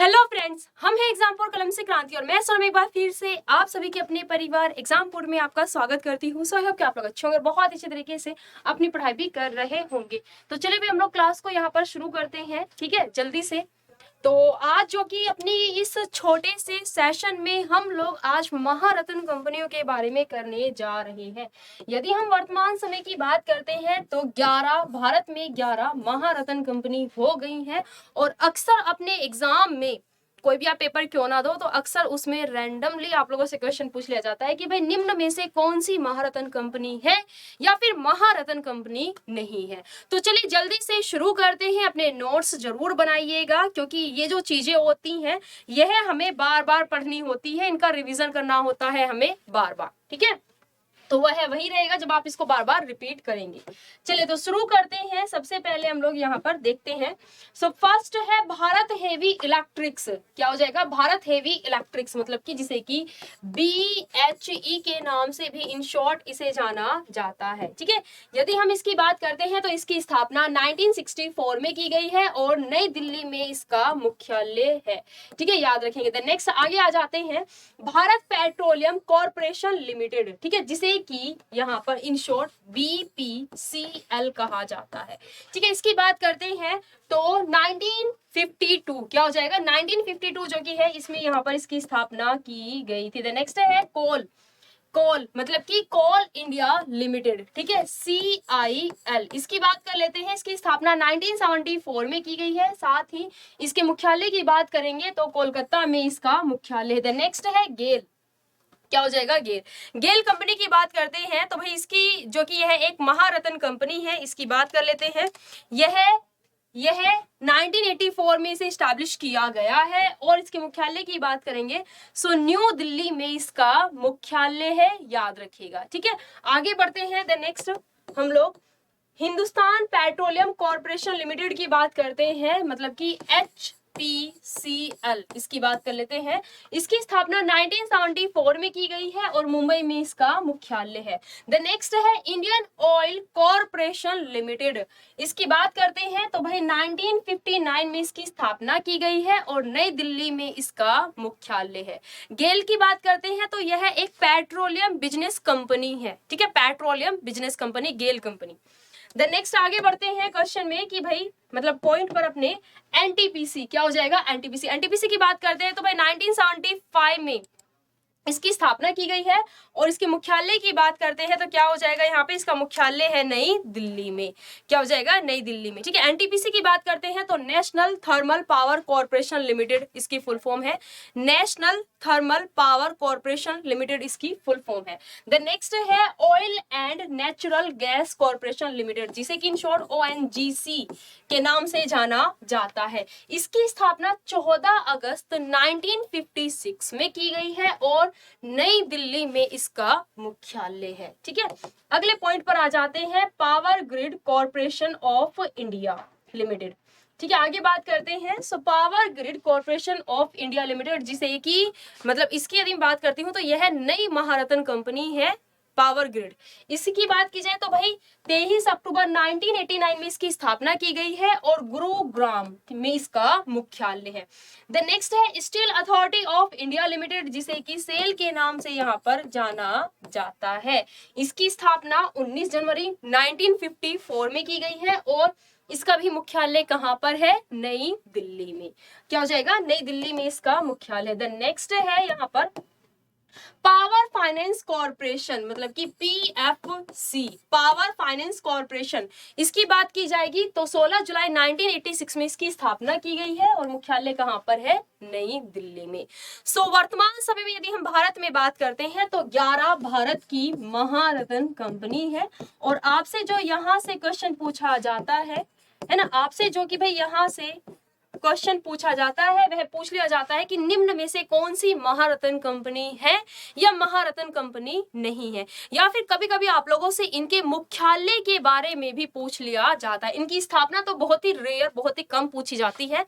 Hello friends, हम हैं एग्जामपुर कलम से क्रांति और मैं सोनम एक बार फिर से आप सभी के अपने परिवार एग्जामपुर में आपका स्वागत करती हूँ। सो आई होप कि आप लोग अच्छे होंगे, बहुत अच्छे तरीके से अपनी पढ़ाई भी कर रहे होंगे। तो चलिए भी हम लोग क्लास को यहाँ पर शुरू करते हैं, ठीक है, जल्दी से। तो आज जो कि अपनी इस छोटे से सेशन में हम लोग आज महारत्न कंपनियों के बारे में करने जा रहे हैं। यदि हम वर्तमान समय की बात करते हैं तो 11 भारत में 11 महारत्न कंपनी हो गई हैं और अक्सर अपने एग्जाम में कोई भी आप पेपर क्यों ना दो तो अक्सर उसमें रैंडमली आप लोगों से क्वेश्चन पूछ लिया जाता है कि भाई निम्न में से कौन सी महारत्न कंपनी है या फिर महारत्न कंपनी नहीं है। तो चलिए जल्दी से शुरू करते हैं। अपने नोट्स जरूर बनाइएगा क्योंकि ये जो चीजें होती हैं यह हमें बार बार पढ़नी होती है, इनका रिवीजन करना होता है हमें बार बार, ठीक है। तो वह वही रहेगा जब आप इसको बार बार रिपीट करेंगे। चलिए तो शुरू करते हैं। सबसे पहले हम लोग यहाँ पर देखते हैं। सो फर्स्ट है भारत हेवी इलेक्ट्रिक्स। क्या हो जाएगा? भारत हेवी इलेक्ट्रिक्स, मतलब कि जिसे कि BHE के नाम से भी इन शॉर्ट इसे जाना जाता है, ठीक है। यदि हम इसकी बात करते हैं तो इसकी स्थापना 1964 में की गई है और नई दिल्ली में इसका मुख्यालय है, ठीक है, याद रखेंगे। तो नेक्स्ट आगे आ जाते हैं। भारत पेट्रोलियम कॉर्पोरेशन लिमिटेड, ठीक है, जिसे कि यहाँ पर इन शॉर्ट BPCL कहा जाता है, ठीक है। इसकी बात करते हैं तो 1952 क्या हो जाएगा? 1952 जो कि है इसमें यहाँ पर इसकी स्थापना की गई थी। नेक्स्ट है कोल मतलब कि कोल इंडिया लिमिटेड, ठीक है, CIL। इसकी बात कर लेते हैं। इसकी स्थापना 1974 में की गई है। साथ ही इसके मुख्यालय की बात करेंगे तो कोलकाता में इसका मुख्यालय है। नेक्स्ट है गेल। क्या हो जाएगा? गेल कंपनी की बात करते हैं तो भाई इसकी जो कि यह एक महारत्न कंपनी है, इसकी बात कर लेते हैं। यह 1984 में इसे स्टैब्लिश किया गया है और इसके मुख्यालय की बात करेंगे सो न्यू दिल्ली में इसका मुख्यालय है, याद रखिएगा, ठीक है। आगे बढ़ते हैं। द नेक्स्ट हम लोग हिंदुस्तान पेट्रोलियम कॉर्पोरेशन लिमिटेड की बात करते हैं, मतलब कि HPCL। इसकी बात कर लेते हैं। इसकी स्थापना 1974 में की गई है और मुंबई में इसका मुख्यालय है। द नेक्स्ट है इंडियन ऑयल कॉर्पोरेशन लिमिटेड। इसकी बात करते हैं तो भाई 1959 में इसकी स्थापना की गई है और नई दिल्ली में इसका मुख्यालय है। गेल की बात करते हैं तो यह एक पेट्रोलियम बिजनेस कंपनी है, ठीक है, petroleum business company GAIL company. The next आगे बढ़ते हैं क्वेश्चन में कि भाई मतलब पॉइंट पर अपने NTPC। क्या हो जाएगा? NTPC की बात करते हैं तो भाई 1975 में इसकी स्थापना की गई है और इसके मुख्यालय की बात करते हैं तो क्या हो जाएगा? यहाँ पे इसका मुख्यालय है नई दिल्ली में। क्या हो जाएगा? नई दिल्ली में, ठीक है। NTPC की बात करते हैं तो national thermal power corporation limited इसकी फुल फॉर्म है। National thermal power corporation limited इसकी फुल फॉर्म है। द नेक्स्ट है oil and natural gas corporation limited, जिसे कि इन शॉर्ट ONGC के नाम से जाना जाता है। इसकी स्थापना 14 अगस्त 1956 में की गई है और नई दिल्ली में इसका मुख्यालय है, ठीक है। अगले पॉइंट पर आ जाते हैं। Power grid corporation of India limited, ठीक है, आगे बात करते हैं। So power grid corporation of India limited, जिसे कि मतलब इसकी यदि बात करती हूँ तो यह नई महारत्न कंपनी है पावर ग्रिड। इसकी बात की जाए तो भाई 23 अक्टूबर 1989 में इसकी स्थापना की गई है और गुरुग्राम में इसका मुख्यालय है। द नेक्स्ट है steel authority of India limited, जिसे कि सेल के नाम से यहाँ पर जाना जाता है। इसकी स्थापना 19 जनवरी 1954 में की गई है और इसका भी मुख्यालय कहाँ पर है? नई दिल्ली में। क्या हो जाएगा? नई दिल्ली में इसका मुख्यालय। द नेक्स्ट है यहाँ पर पावर फाइनेंस कॉर्पोरेशन, मतलब कि PFC, पावर फाइनेंस कॉर्पोरेशन। इसकी बात की जाएगी तो 16 जुलाई 1986 में इसकी स्थापना की गई है और मुख्यालय कहां पर है? नई दिल्ली में। सो वर्तमान समय में यदि हम भारत में बात करते हैं तो 11 भारत की महारत्न कंपनी है और आपसे जो यहां से क्वेश्चन पूछा जाता है ना, आपसे जो कि भाई यहां से क्वेश्चन पूछा जाता है वह पूछ लिया जाता है कि निम्न में से कौन सी महारत्न कंपनी है या महारत्न कंपनी नहीं है, या फिर कभी कभी आप लोगों से इनके मुख्यालय के बारे में भी पूछ लिया जाता है। इनकी स्थापना तो बहुत ही रेयर, बहुत ही कम पूछी जाती है,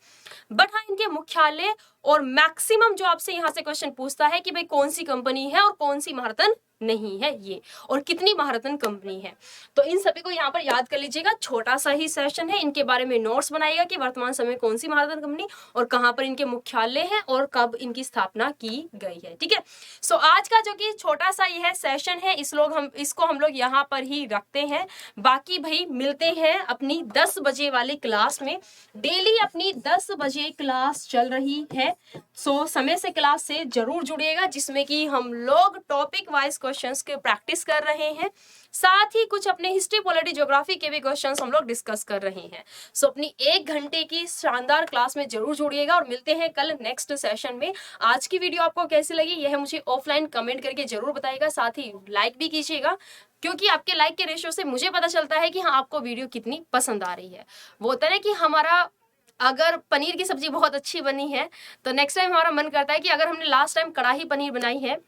बट हाँ इनके मुख्यालय और मैक्सिमम जो आपसे यहाँ से क्वेश्चन पूछता है कि भाई कौन सी कंपनी है और कौन सी महारत्न नहीं है ये, और कितनी महारत्न कंपनी है। तो इन सभी को यहाँ पर याद कर लीजिएगा, छोटा सा ही सेशन है, इनके बारे में नोट्स बनाइएगा कि वर्तमान समय में कौन सी महारत्न कंपनी और कहाँ पर इनके मुख्यालय है और कब इनकी स्थापना की गई है। ठीक है, सो आज का जो कि छोटा सा यह सेशन है इसको हम लोग यहाँ पर ही रखते हैं। बाकी भाई मिलते हैं अपनी 10 बजे वाली क्लास में। डेली अपनी 10 बजे क्लास चल रही है, सो समय से क्लास से जरूर जुड़िएगा, जिसमें कि हम लोग टॉपिक वाइज क्वेश्चंस के प्रैक्टिस कर रहे हैं, साथ ही कुछ अपने हिस्ट्री पॉलिटी ज्योग्राफी के भी क्वेश्चंस हम लोग डिस्कस कर रहे हैं। सो अपनी 1 घंटे की शानदार क्लास में जरूर जुड़िएगा और मिलते हैं कल नेक्स्ट सेशन में। आज की वीडियो आपको कैसी लगी यह मुझे ऑफलाइन कमेंट करके जरूर बताइएगा, साथ ही लाइक भी कीजिएगा, क्योंकि आपके लाइक के रेशियो से मुझे पता चलता है कि हाँ आपको वीडियो कितनी पसंद आ रही है। वो होता है ना कि हमारा अगर पनीर की सब्जी बहुत अच्छी बनी है तो नेक्स्ट टाइम हमारा मन करता है कि अगर हमने लास्ट टाइम कढ़ाई पनीर बनाई है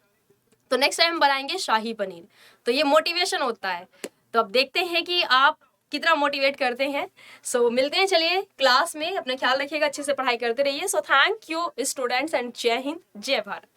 तो नेक्स्ट टाइम हम बनाएंगे शाही पनीर। तो ये मोटिवेशन होता है। तो अब देखते हैं कि आप कितना मोटिवेट करते हैं। सो मिलते हैं, चलिए क्लास में। अपना ख्याल रखिएगा, अच्छे से पढ़ाई करते रहिए। So thank you students and जय हिंद, जय भारत।